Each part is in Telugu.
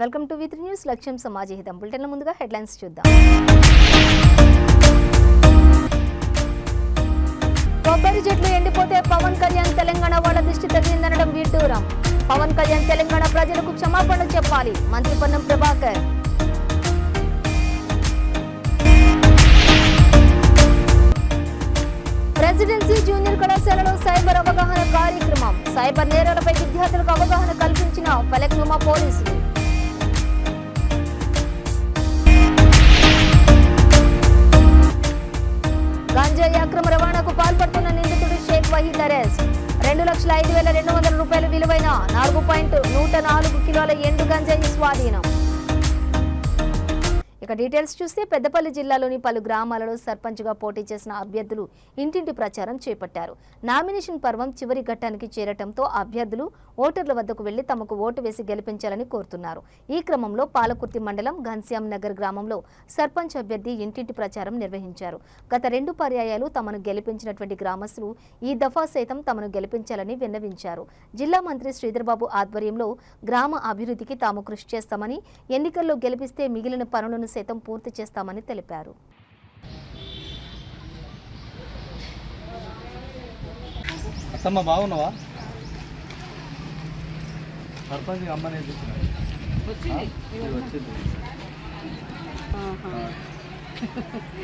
Welcome to వి3 news. లక్ష్యం సమాజహితం. బులెటిన్ల ముందుగా హెడ్లైన్స్ చూద్దాం. కొబ్బరి చెట్లు ఎండిపోతే పవన్ కళ్యాణ్ తెలంగాణ వాళ్ళ దృష్టి తగిలిందనడం విడ్డూరం. పవన్ కళ్యాణ్ తెలంగాణ ప్రజలకు క్షమాపణ చెప్పాలి. మంత్రి పొన్నం ప్రభాకర్. రెసిడెన్సీ జూనియర్ కళాశాలలో సైబర్ అవగాహన కార్యక్రమం. సైబర్ నేరాలపై విద్యార్థులకు అవగాహన కల్పించిన ఫలక్నుమా పోలీసులు. గంజాయి అక్రమ రవాణాకు పాల్పడుతున్న నిందితుడు షేక్ వహీద్ అరెస్ట్. 2,05,200 రూపాయల విలువైన 4.104 కిలోల ఎండు గంజాయి స్వాధీనం. ఇక డీటెయిల్స్ చూస్తే పెద్దపల్లి జిల్లాలోని పలు గ్రామాలలో సర్పంచ్గా పోటీ చేసిన అభ్యర్థులు ఇంటింటి ప్రచారం చేపట్టారు. నామినేషన్ పర్వం చివరి ఘట్టానికి చేరటంతో అభ్యర్థులు ఓటర్ల వద్దకు వెళ్లి తమకు ఓటు వేసి గెలిపించాలని కోరుతున్నారు. ఈ క్రమంలో పాలకుర్తి మండలం ఘన్శ్యామ్ నగర్ గ్రామంలో సర్పంచ్ అభ్యర్థి ఇంటింటి ప్రచారం నిర్వహించారు. గత 2 పర్యాయాలు తమను గెలిపించినటువంటి గ్రామస్తులు ఈ దఫా సైతం తమను గెలిపించాలని విన్నవించారు. జిల్లా మంత్రి శ్రీధర్బాబు ఆధ్వర్యంలో గ్రామ అభివృద్ధికి తాము కృషి చేస్తామని, ఎన్నికల్లో గెలిపిస్తే మిగిలిన పనులను సైతం పూర్తి చేస్తామని తెలిపారు. అత్తమ్మ బాగున్నావా? సర్పంచ్ అమ్మనే వచ్చింది.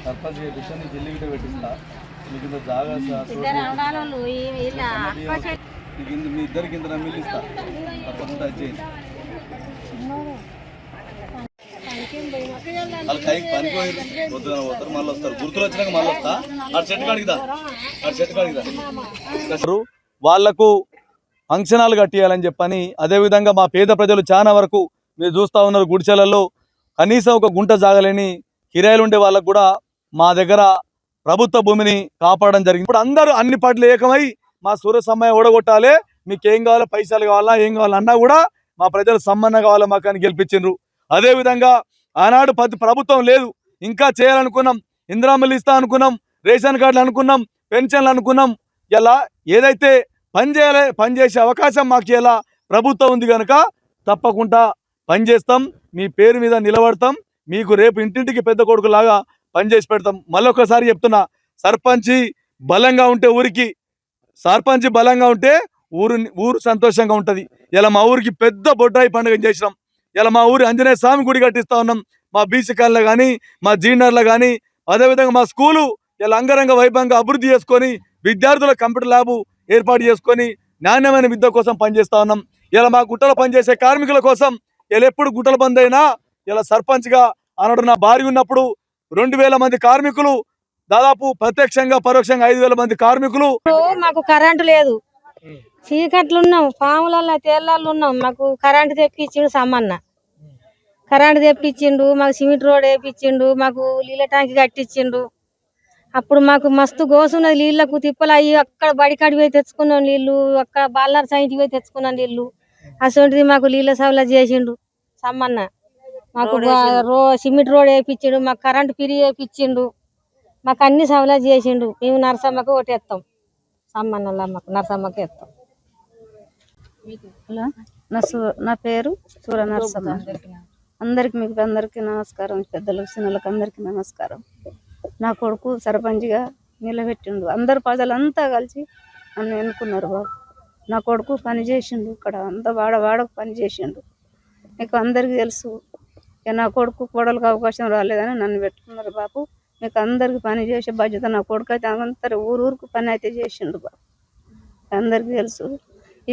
సర్పంచ్ చేపిస్తా, నీ జిల్లి గిట్ట పెట్టిస్తా. మీకు ఇంత జాగా మీ ఇద్దరికి ఇంత నమ్మిల్లు ఇస్తా. తప్పకుండా చేయండి. వాళ్ళు కైకి పనిపోయి పొద్దున పోతారు, మళ్ళీ వస్తారు. గుర్తులు వచ్చినాక మళ్ళీ వస్తా. ఆ చెట్టు కాడికిదా, ఆ చెట్టు కాడికిదా. వాళ్లకు ఫంక్షనాలు కట్టియాలని చెప్పని, అదేవిధంగా మా పేద ప్రజలు చాలా వరకు మీరు చూస్తూ ఉన్నారు, గుడిచెలలో కనీసం ఒక గుంట జాగలేని కిరాయిలు ఉండే వాళ్ళకు కూడా మా దగ్గర ప్రభుత్వ భూమిని కాపాడడం జరిగింది. ఇప్పుడు అందరూ అన్ని పార్టీలు ఏకమై మా సూర్యసమ్మయ్య ఓడగొట్టాలి, మీకు ఏం కావాలో, పైసలు కావాలా, ఏం కావాలన్నా కూడా మా ప్రజలు సమ్మన్న కావాలా మాకు అని గెలిపించిండ్రు. అదేవిధంగా ఆనాడు ప్రభుత్వం లేదు, ఇంకా చేయాలనుకున్నాం, ఇందిరామల్లి ఇస్తా అనుకున్నాం, రేషన్ కార్డులు అనుకున్నాం, పెన్షన్లు అనుకున్నాం. ఇలా ఏదైతే పనిచేసే అవకాశం మాకు ఇలా ప్రభుత్వం ఉంది కనుక తప్పకుండా పనిచేస్తాం, మీ పేరు మీద నిలబడతాం, మీకు రేపు ఇంటింటికి పెద్ద కొడుకులాగా పనిచేసి పెడతాం. మళ్ళొకసారి చెప్తున్నా, సర్పంచి బలంగా ఉంటే ఊరికి, సర్పంచి బలంగా ఉంటే ఊరు సంతోషంగా ఉంటుంది. ఇలా మా ఊరికి పెద్ద బొడ్రాయి పండుగ చేసినాం. ఇలా మా ఊరి ఆంజనేయ స్వామి గుడి కట్టిస్తా ఉన్నాం. మా బీసీ కాలనీలో కానీ, మా జీనర్లో కానీ, అదేవిధంగా మా స్కూలు ఇలా అంగరంగ వైభవంగా అభివృద్ధి చేసుకొని, విద్యార్థుల కంప్యూటర్ ల్యాబ్ ఏర్పాటు చేసుకొని నాణ్యమైన విద్య కోసం పనిచేస్తా ఉన్నాం. ఇలా మా గుట్టలో పనిచేసే కార్మికుల కోసం ఇలా ఎప్పుడు గుట్టల బంద్ అయినా ఇలా సర్పంచ్గా అన్నాడు నా భార్య ఉన్నప్పుడు 2,000 మంది కార్మికులు, దాదాపు ప్రత్యక్షంగా పరోక్షంగా 5,000 మంది కార్మికులు. మాకు కరెంటు లేదు, చీకట్లు ఉన్నాం, పాములలో తేళ్ళల్లో ఉన్నాం. మాకు కరెంటు తెప్పించిండు సమ్మన్న, కరెంటు తెప్పించిండు, మాకు సిమెంట్ రోడ్ వేయించిండు, మాకు నీళ్ళ ట్యాంక్ కట్టించిండు. అప్పుడు మాకు మస్తు గోసున్నది, నీళ్లకు తిప్పలు అయ్యి అక్కడ బడికాడి పోయి తెచ్చుకున్నాం నీళ్లు, అక్కడ బాలర్ సైన్కి పోయి తెచ్చుకున్నాం నీళ్లు. అటువంటిది మాకు నీళ్ళ సౌలభ్యం చేసిండు సమ్మన్న. మాకు సిమెంట్ రోడ్ వేయించిండు, మాకు కరెంటు ఫ్రీ వేయించిండు, మాకు అన్ని సౌలభ్యం చేసిండు. మేము నరసమ్మకు ఓటేస్తాం, సమ్మన్నలా మాకు నరసమ్మకి వేస్తాం. నా పేరు సూర నరసమ్మ. మీకు అందరికీ నమస్కారం, పెద్దలకు చిన్నలకు అందరికీ నమస్కారం. నా కొడుకు సర్పంచ్గా నిలబెట్టిండు, అందరు ప్రజలంతా కలిసి నన్ను ఎన్నుకున్నారు బాబు. నా కొడుకు పని చేసిండు, ఇక్కడ అంతా వాడకు పని చేసిండు. మీకు అందరికీ తెలుసు, నా కొడుకు కోడలకు అవకాశం రాలేదని నన్ను పెట్టుకున్నారు బాబు. మీకు అందరికి పని చేసే బాధ్యత నా కొడుకు అయితే అందరు ఊరికి పని అయితే చేసిండు బాబు, అందరికీ తెలుసు.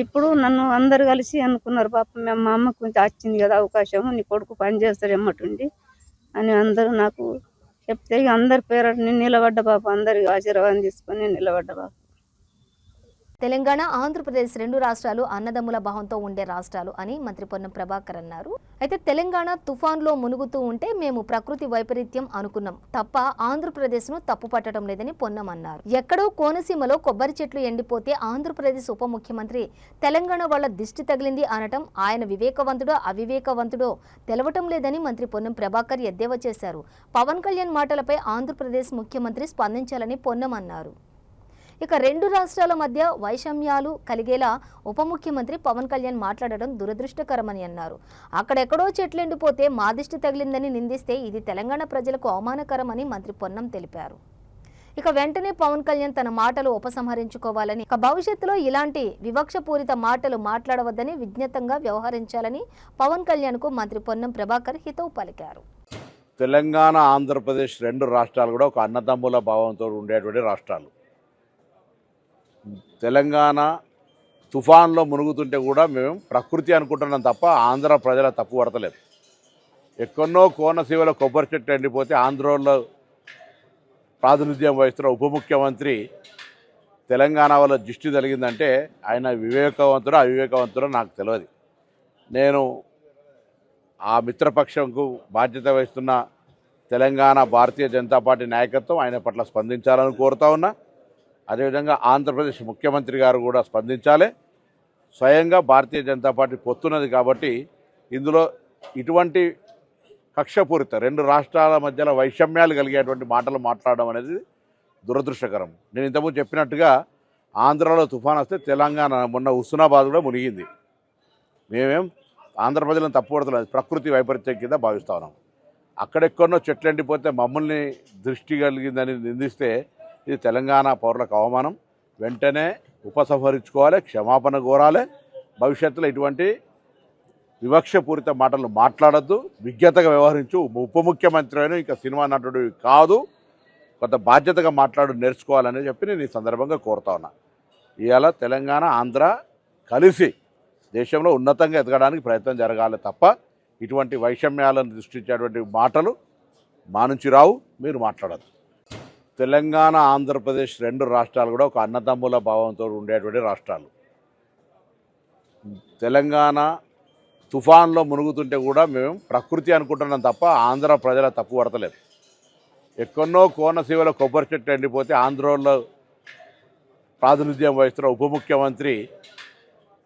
ఇప్పుడు నన్ను అందరు కలిసి అనుకున్నారు బాబు, మేము మా అమ్మకు కొంచెం వచ్చింది కదా అవకాశం, నీ కొడుకు పని చేస్తారు ఎమ్మటుండి అని అందరూ నాకు చెప్తే అందరి పేరు నేను నిలబడ్డ బాబు, అందరి ఆశీర్వాదం తీసుకొని నేను నిలబడ్డ బాబు. తెలంగాణ, ఆంధ్రప్రదేశ్ 2 రాష్ట్రాలు అన్నదమ్ముల భావంతో ఉండే రాష్ట్రాలు అని మంత్రి పొన్నం ప్రభాకర్ అన్నారు. అయితే తెలంగాణ తుఫాన్లో మునుగుతూ ఉంటే మేము ప్రకృతి వైపరీత్యం అనుకున్నాం తప్ప ఆంధ్రప్రదేశ్ను తప్పు పట్టడం లేదని పొన్నం అన్నారు. ఎక్కడో కోనసీమలో కొబ్బరి చెట్లు ఎండిపోతే ఆంధ్రప్రదేశ్ ఉప ముఖ్యమంత్రి తెలంగాణ వాళ్ల దిష్టి తగిలింది అనటం ఆయన వివేకవంతుడో అవివేకవంతుడో తెలవటం లేదని మంత్రి పొన్నం ప్రభాకర్ ఎద్దేవా చేశారు. పవన్ కళ్యాణ్ మాటలపై ఆంధ్రప్రదేశ్ ముఖ్యమంత్రి స్పందించాలని పొన్నం అన్నారు. ఇక రెండు రాష్ట్రాల మధ్య వైషమ్యాలు కలిగేలా ఉప ముఖ్యమంత్రి పవన్ కళ్యాణ్ మాట్లాడడం దురదృష్టకరమని అన్నారు. అక్కడెక్కడో చెట్లెండిపోతే మా దిష్టి తగిలిందని నిందిస్తే ఇది తెలంగాణ ప్రజలకు అవమానకరమని మంత్రి పొన్నం తెలిపారు. ఇక వెంటనే పవన్ కళ్యాణ్ తన మాటలు ఉపసంహరించుకోవాలని, ఇక భవిష్యత్తులో ఇలాంటి వివక్షపూరిత మాటలు మాట్లాడవద్దని విజ్ఞతంగా వ్యవహరించాలని పవన్ కళ్యాణ్ కు మంత్రి పొన్నం ప్రభాకర్ హితవు పలికారు. తెలంగాణ, ఆంధ్రప్రదేశ్ రెండు రాష్ట్రాలు కూడా ఒక అన్నదమ్ముల భావంతో ఉండేటువంటి రాష్ట్రాలు. తెలంగాణ తుఫాన్లో మునుగుతుంటే కూడా మేము ప్రకృతి అనుకుంటున్నాం తప్ప ఆంధ్ర ప్రజల తప్పు పడతలేదు. ఎక్కడో కోనసీమలో కొబ్బరి చెట్టు ఎండిపోతే ఆంధ్రలో ప్రాతినిధ్యం వహిస్తున్న ఉప ముఖ్యమంత్రి తెలంగాణ వల్ల దృష్టి కలిగిందంటే ఆయన వివేకవంతుడో అవివేకవంతుడో నాకు తెలియదు. నేను ఆ మిత్రపక్షంకు బాధ్యత వహిస్తున్న తెలంగాణ భారతీయ జనతా పార్టీ నాయకత్వం ఆయన పట్ల స్పందించాలని కోరుతా ఉన్నా. అదేవిధంగా ఆంధ్రప్రదేశ్ ముఖ్యమంత్రి గారు కూడా స్పందించాలి. స్వయంగా భారతీయ జనతా పార్టీ పొత్తున్నది కాబట్టి ఇందులో ఇటువంటి కక్షపూరిత రెండు రాష్ట్రాల మధ్యలో వైషమ్యాలు కలిగేటువంటి మాటలు మాట్లాడడం అనేది దురదృష్టకరం. నేను ఇంతకుముందు చెప్పినట్టుగా ఆంధ్రాలో తుఫాన్ వస్తే తెలంగాణ మొన్న హుస్నాబాద్ కూడా మునిగింది. మేమేం ఆంధ్ర ప్రజలను తప్పుపడతలేదు, ప్రకృతి వైపరీత్యం కింద భావిస్తా ఉన్నాం. అక్కడెక్కడో చెట్లు ఎండిపోతే మమ్మల్ని దృష్టి కలిగిందని నిందిస్తే ఇది తెలంగాణ పౌరులకు అవమానం. వెంటనే ఉపసంహరించుకోవాలి, క్షమాపణ కోరాలి. భవిష్యత్తులో ఇటువంటి వివక్షపూరిత మాటలు మాట్లాడద్దు, విజ్ఞతగా వ్యవహరించు. ఉప ముఖ్యమంత్రి అయినా ఇంకా సినిమా నటుడు కాదు, కొంత బాధ్యతగా మాట్లాడు నేర్చుకోవాలని చెప్పి నేను ఈ సందర్భంగా కోరుతా ఉన్నా. ఇవాళ తెలంగాణ, ఆంధ్ర కలిసి దేశంలో ఉన్నతంగా ఎదగడానికి ప్రయత్నం జరగాలి తప్ప ఇటువంటి వైషమ్యాలను సృష్టించేటువంటి మాటలు మా నుంచి రావు, మీరు మాట్లాడద్దు. తెలంగాణ, ఆంధ్రప్రదేశ్ రెండు రాష్ట్రాలు కూడా ఒక అన్నదమ్ముల భావంతో ఉండేటువంటి రాష్ట్రాలు. తెలంగాణ తుఫాన్లో మునుగుతుంటే కూడా మేము ప్రకృతి అనుకుంటున్నాం తప్ప ఆంధ్ర ప్రజల తప్పు పడతలేదు. ఎక్కడో కోనసీమలో కొబ్బరి చెట్టు ఎండిపోతే ఆంధ్రలో ప్రాతినిధ్యం వహిస్తున్న ఉప ముఖ్యమంత్రి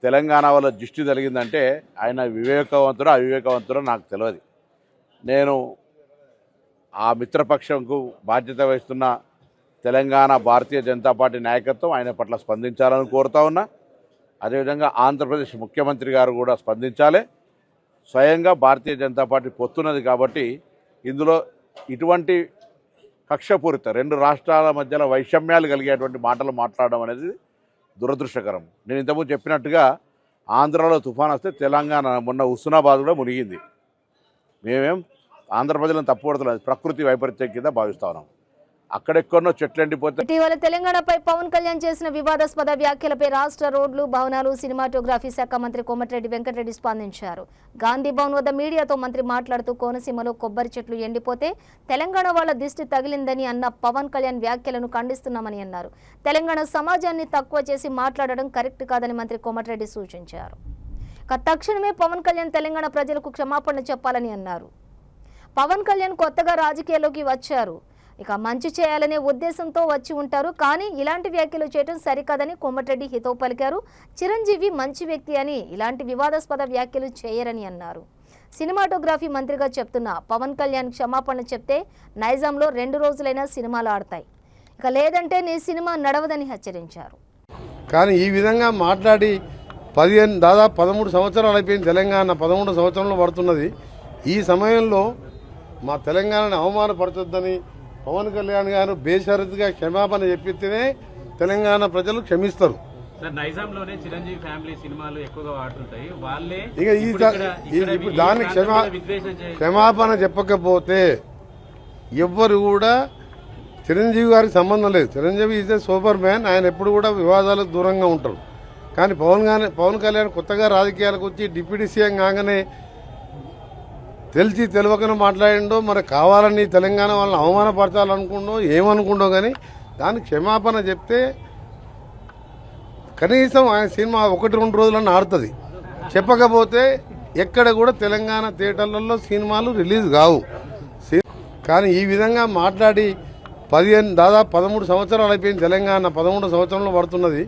తెలంగాణ వల్ల దృష్టి కలిగిందంటే ఆయన వివేకవంతుడో అవివేకవంతుడో నాకు తెలియదు. నేను ఆ మిత్రపక్షంకు బాధ్యత వహిస్తున్న తెలంగాణ భారతీయ జనతా పార్టీ నాయకత్వం ఆయన పట్ల స్పందించాలని కోరుతా ఉన్నా. అదేవిధంగా ఆంధ్రప్రదేశ్ ముఖ్యమంత్రి గారు కూడా స్పందించాలి. స్వయంగా భారతీయ జనతా పార్టీ పొత్తున్నది కాబట్టి ఇందులో ఇటువంటి కక్షపూరిత రెండు రాష్ట్రాల మధ్యలో వైషమ్యాలు కలిగేటువంటి మాటలు మాట్లాడడం అనేది దురదృష్టకరం. నేను ఇంతకుముందు చెప్పినట్టుగా ఆంధ్రాలో తుఫాన్ వస్తే తెలంగాణ మొన్న హుస్నాబాద్ కూడా మునిగింది. మేమేం ఆంధ్ర ప్రజలను తప్పుపడతలేదు, ప్రకృతి వైపరీత్యం కింద భావిస్తా ఉన్నాం. అక్కడెక్కడో చెట్లు ఎండిపోతే. ఇటీవల తెలంగాణపై పవన్ కళ్యాణ్ చేసిన వివాదాస్పద వ్యాఖ్యలపై రాష్ట్ర రోడ్లు, భవనాలు, సినిమాటోగ్రఫీ శాఖ మంత్రి కోమటిరెడ్డి వెంకటరెడ్డి స్పందించారు. గాంధీ భవన్ వద్ద మీడియాతో మంత్రి మాట్లాడుతూ కోనసీమలో కొబ్బరి చెట్లు ఎండిపోతే తెలంగాణ వాళ్ళ దిష్టి తగిలిందని అన్న పవన్ కళ్యాణ్ వ్యాఖ్యలను ఖండిస్తున్నామని అన్నారు. తెలంగాణ సమాజాన్ని తక్కువ చేసి మాట్లాడడం కరెక్ట్ కాదని మంత్రి కోమటిరెడ్డి సూచించారు. తక్షణమే పవన్ కళ్యాణ్ తెలంగాణ ప్రజలకు క్షమాపణ చెప్పాలని అన్నారు. పవన్ కళ్యాణ్ కొత్తగా రాజకీయాల్లోకి వచ్చారు, ఇక మంచి చేయాలనే ఉద్దేశంతో వచ్చి ఉంటారు, కానీ ఇలాంటి వ్యాఖ్యలు చేయడం సరికాదని కోమటిరెడ్డి హితవు పలికారు. చిరంజీవి మంచి వ్యక్తి అని ఇలాంటి వివాదాస్పద వ్యాఖ్యలు చేయరని అన్నారు. సినిమాటోగ్రఫీ మంత్రిగా చెప్తున్న పవన్ కళ్యాణ్ క్షమాపణ చెప్తే నైజాంలో 2 రోజులైనా సినిమాలు ఆడతాయి, ఇక లేదంటే నీ సినిమా నడవదని హెచ్చరించారు. కానీ ఈ విధంగా మాట్లాడి దాదాపు 13 సంవత్సరాలు అయిపోయింది. తెలంగాణ 13 సంవత్సరంలో పడుతున్నది. ఈ సమయంలో మా తెలంగాణని అవమానపరచొద్దని పవన్ కళ్యాణ్ గారు బేషరతుగా క్షమాపణ చెప్పితేనే తెలంగాణ ప్రజలు క్షమిస్తారు. నైజాంలోనే చిరంజీవి ఫ్యామిలీ సినిమాలు ఎక్కువగా వాడుతుంటాయి, వాళ్ళే ఇప్పుడు దాన్ని క్షమాపణ చెప్పకపోతే ఎవ్వరు కూడా చిరంజీవి గారికి సంబంధం లేదు. Chiranjeevi is a super man, ఆయన ఎప్పుడు కూడా వివాదాలకు దూరంగా ఉంటారు. కానీ పవన్ కళ్యాణ్ కొత్తగా రాజకీయాలకు వచ్చి డిప్యూటీ సీఎం కాగానే తెలిసి తెలియకనే మాట్లాడిండో, మరి కావాలని తెలంగాణ వాళ్ళని అవమానపరచాలనుకుండో ఏమనుకుండో, కానీ దానికి క్షమాపణ చెప్తే కనీసం ఆయన సినిమా 1-2 రోజులన్నా ఆడుతుంది. చెప్పకపోతే ఎక్కడ కూడా తెలంగాణ థియేటర్లలో సినిమాలు రిలీజ్ కావు. కానీ ఈ విధంగా మాట్లాడి దాదాపు 13 సంవత్సరాలు అయిపోయింది. తెలంగాణ 13 సంవత్సరంలో పడుతున్నది.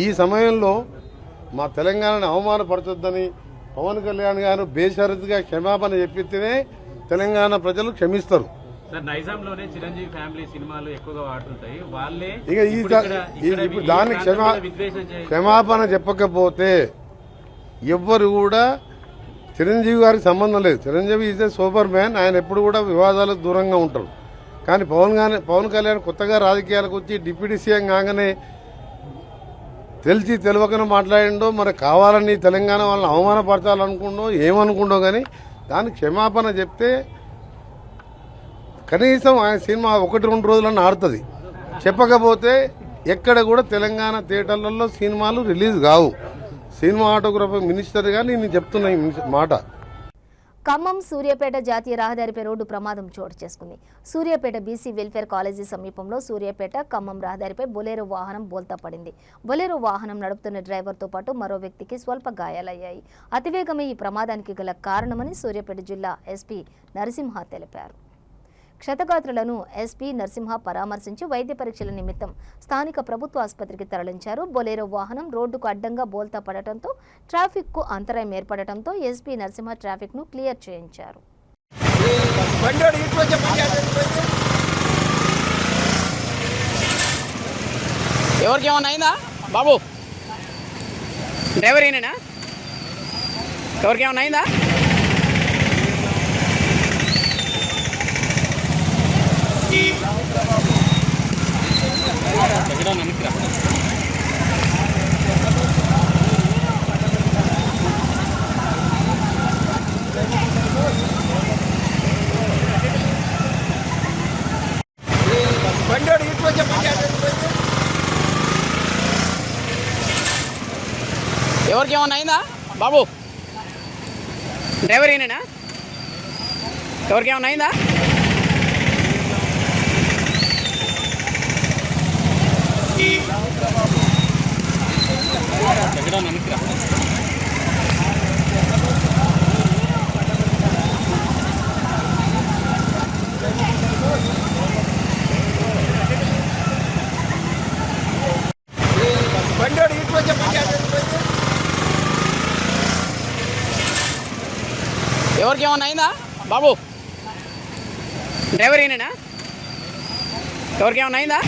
ఈ సమయంలో మా తెలంగాణని అవమానపరచొద్దని పవన్ కళ్యాణ్ గారు బేషరతుగా క్షమాపణ చెప్పితేనే తెలంగాణ ప్రజలు క్షమిస్తారు. సార్ నైజాంలోనే చిరంజీవి ఫ్యామిలీ సినిమాలు ఎక్కువగా వాడుతుంటాయి. వాళ్ళే ఇక ఇప్పుడు దాన్ని క్షమాపణ చెప్పకపోతే ఎవ్వరు కూడా చిరంజీవి గారికి సంబంధం లేదు. Chiranjeevi is a super man. ఆయన ఎప్పుడు కూడా వివాదాలకు దూరంగా ఉంటారు. కానీ పవన్ కళ్యాణ్ కొత్తగా రాజకీయాలకు వచ్చి డిప్యూటీ సీఎం కాగానే తెలిసి తెలియకనే మాట్లాడిండో, మరి కావాలని తెలంగాణ వాళ్ళని అవమానపరచాలనుకుండో ఏమనుకుండో, కానీ దానికి క్షమాపణ చెప్తే కనీసం ఆయన సినిమా 1-2 రోజులన్నా ఆడుతుంది. చెప్పకపోతే ఎక్కడ కూడా తెలంగాణ థియేటర్లలో సినిమాలు రిలీజ్ కావు. సినిమాటోగ్రఫీ మినిస్టర్గా నేను చెప్తున్నా ఈ మాట. ఖమ్మం సూర్యాపేట జాతీయ రహదారిపై రోడ్డు ప్రమాదం చోటు చేసుకుంది. సూర్యాపేట బీసీ వెల్ఫేర్ కాలేజీ సమీపంలో సూర్యాపేట ఖమ్మం రహదారిపై బొలెరో వాహనం బోల్తా పడింది. బొలెరో వాహనం నడుపుతున్న డ్రైవర్తో పాటు మరో వ్యక్తికి స్వల్ప గాయాలయ్యాయి. అతివేగమే ఈ ప్రమాదానికి గల కారణమని సూర్యాపేట జిల్లా ఎస్పీ నరసింహ తెలిపారు. క్షతగాత్రులను ఎస్పీ నరసింహ పరామర్శించి వైద్య పరీక్షల నిమిత్తం స్థానిక ప్రభుత్వ ఆసుపత్రికి తరలించారు. బొలెరో వాహనం రోడ్డుకు అడ్డంగా బోల్తా పడటంతో ట్రాఫిక్ కు అంతరాయం ఏర్పడటంతో ఎస్పీ నరసింహ ట్రాఫిక్ ను క్లియర్ చేయించారు. ఎవరికి ఏమన్నా అయిందా బాబు? డ్రైవర్ ఏనా? ఎవరికి ఏమన్నా అయిందా? ఎవరికి ఏమన్నా అయిందా బాబు? డ్రైవర్ ఏనా? ఎవరికి ఏమన్నా అయిందా? ఎవరికి ఏమన్నా అయిందా బాబు? డ్రైవర్ ఏనా? ఎవరికి ఏమన్నా అయిందా?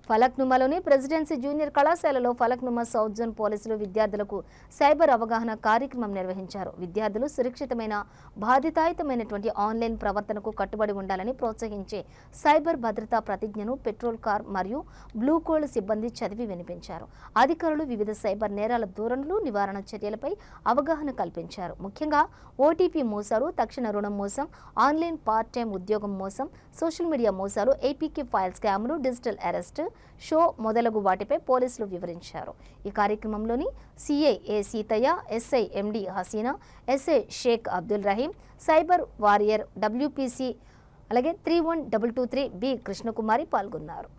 ఫలక్నుమాలోని ప్రెసిడెన్సీ జూనియర్ కళాశాలలో ఫలక్నుమా సౌత్ జోన్ పోలీసులు విద్యార్థులకు సైబర్ అవగాహన కార్యక్రమం నిర్వహించారు. విద్యార్థులు సురక్షితమైన బాధ్యతాయుతమైనటువంటి ఆన్లైన్ ప్రవర్తనకు కట్టుబడి ఉండాలని ప్రోత్సహించే సైబర్ భద్రతా ప్రతిజ్ఞను పెట్రోల్ కార్ మరియు బ్లూ కోల్డ్ సిబ్బంది చదివి వినిపించారు. అధికారులు వివిధ సైబర్ నేరాల ధోరణులు, నివారణ చర్యలపై అవగాహన కల్పించారు. ముఖ్యంగా ఓటీపీ మోసాలు, తక్షణ రుణం మోసం, ఆన్లైన్ పార్ట్ టైం ఉద్యోగం మోసం, సోషల్ మీడియా మోసాలు, ఏపీకే ఫైల్ స్కామ్లు, డిజిటల్ అరెస్ట్, షో మొదలగు వాటిపై పోలీసులు వివరించారు. ఈ కార్యక్రమంలోని CI A Seethaiah, SI MD Haseena, SI Shaik Abdul Rahim, cyber warrior WPC అలాగే 31223 బి కృష్ణకుమారి పాల్గొన్నారు.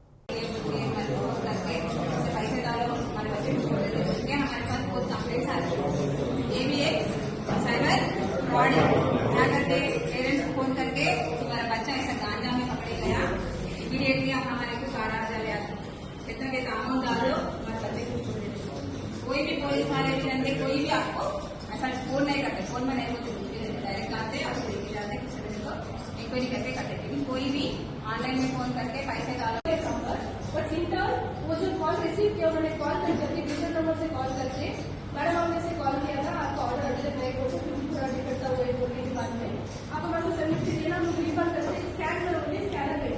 कोई भी पुलिस वाले भी रहते, कोई भी आपको ऐसा फोन नहीं करते, फोन में नहीं होते, डायरेक्ट आते आपको लेके जाते, किसी को इंक्वायरी करके करते, लेकिन कोई भी ऑनलाइन में फोन करके पैसे डालो। बट इन टर्न वो जो कॉल रिसीव किया उन्होंने कॉल कर जबकि दूसरे नंबर से कॉल करके मैडम हमने से कॉल किया था, आपका ऑर्डर अर्जेंट नहीं हो थोड़ा निकलता हुआ बोलने के बाद में आप हमारे को सर्विस के लिए ना हम रिफंड करते स्कैन करोगे स्कैनर पे,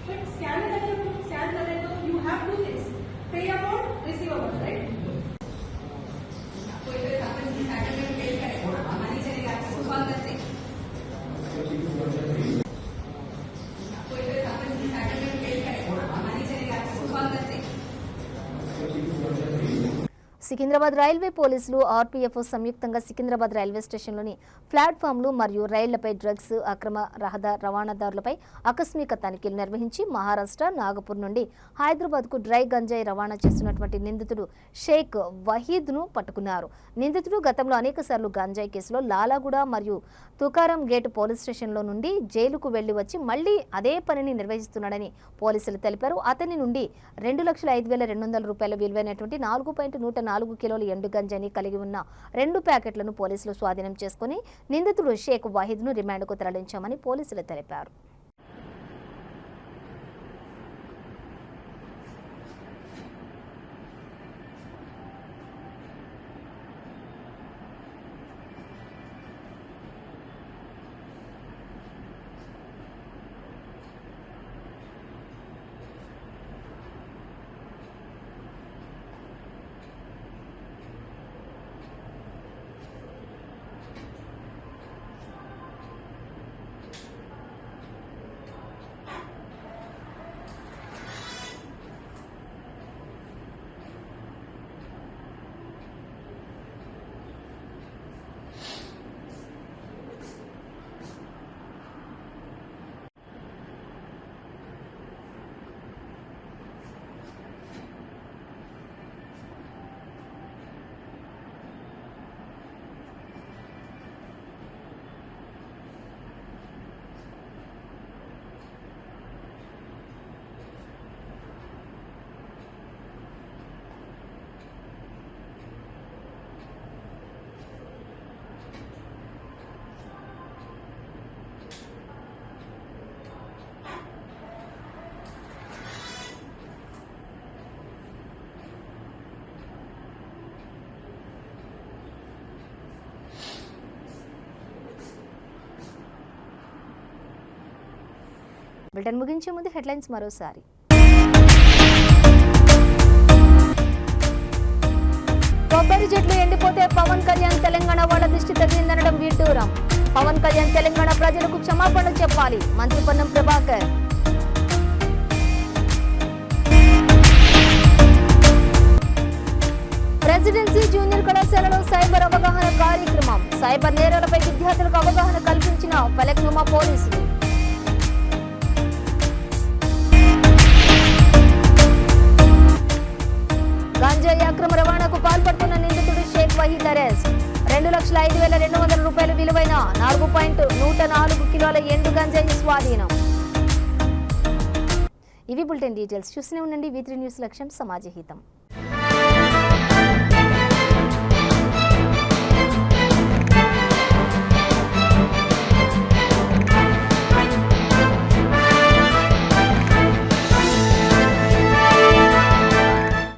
बट स्कैनर अगर हम स्कैन कर रहे तो यू हैव टू थिंग्स, पे amount, receive amount, right? Secunderabad railway పోలీసులు ఆర్పీఎఫ్ సంయుక్తంగా సికింద్రాబాద్ రైల్వే స్టేషన్లోని ప్లాట్ఫామ్లు మరియు రైళ్లపై డ్రగ్స్ అక్రమ రవాణాదారులపై ఆకస్మిక తనిఖీలు నిర్వహించి మహారాష్ట్ర నాగపూర్ నుండి హైదరాబాద్కు డ్రై గంజాయి రవాణా చేస్తున్నటువంటి నిందితుడు షేక్ వహీద్ను పట్టుకున్నారు. నిందితుడు గతంలో అనేకసార్లు గంజాయి కేసులో లాలాగూడ మరియు తుకారం గేట్ పోలీస్ స్టేషన్లో నుండి జైలుకు వెళ్లి వచ్చి మళ్లీ అదే పనిని నిర్వహిస్తున్నాడని పోలీసులు తెలిపారు. అతని నుండి 2,05,200 రూపాయల విలువైనటువంటి 4.104 కిలోల ఎండు గంజాయిని కలిగి ఉన్న 2 ప్యాకెట్లను పోలీసులు స్వాధీనం చేసుకుని నిందితుడు షేక్ వాహిద్ను రిమాండ్కు తరలించామని పోలీసులు తెలిపారు. బులెటిన్ ముగించే ముందు హెడ్లైన్స్ మరోసారి. కొబ్బరి చెట్లు ఎండిపోతే పవన్ కళ్యాణ్ తెలంగాణ వాళ్ళ దృష్టి తగ్గిందనడం విడ్డూరం. పవన్ కళ్యాణ్ తెలంగాణ ప్రజలకు క్షమాపణ చెప్పాలి. మంత్రి పొన్నం ప్రభాకర్. ప్రెసిడెన్సీ జూనియర్ కళాశాలలో సైబర్ అవగాహన కార్యక్రమం. సైబర్ నేరాలపై విద్యార్థులకు అవగాహన కల్పించిన ఫలక్నుమా పోలీసులు. గంజాయి అక్రమ రవాణాకు పాల్పడుతున్న నిందితుడు షేక్ వహీద్ అరెస్ట్. 2,05,200 రూపాయల విలువైన 4.104 కిలోల ఎండు గంజాయి స్వాధీనం. ఇవి బులెటిన్ డీటెయిల్స్. చూస్తూనే ఉండండి V3 న్యూస్. లక్ష్యం సమాజ హితం.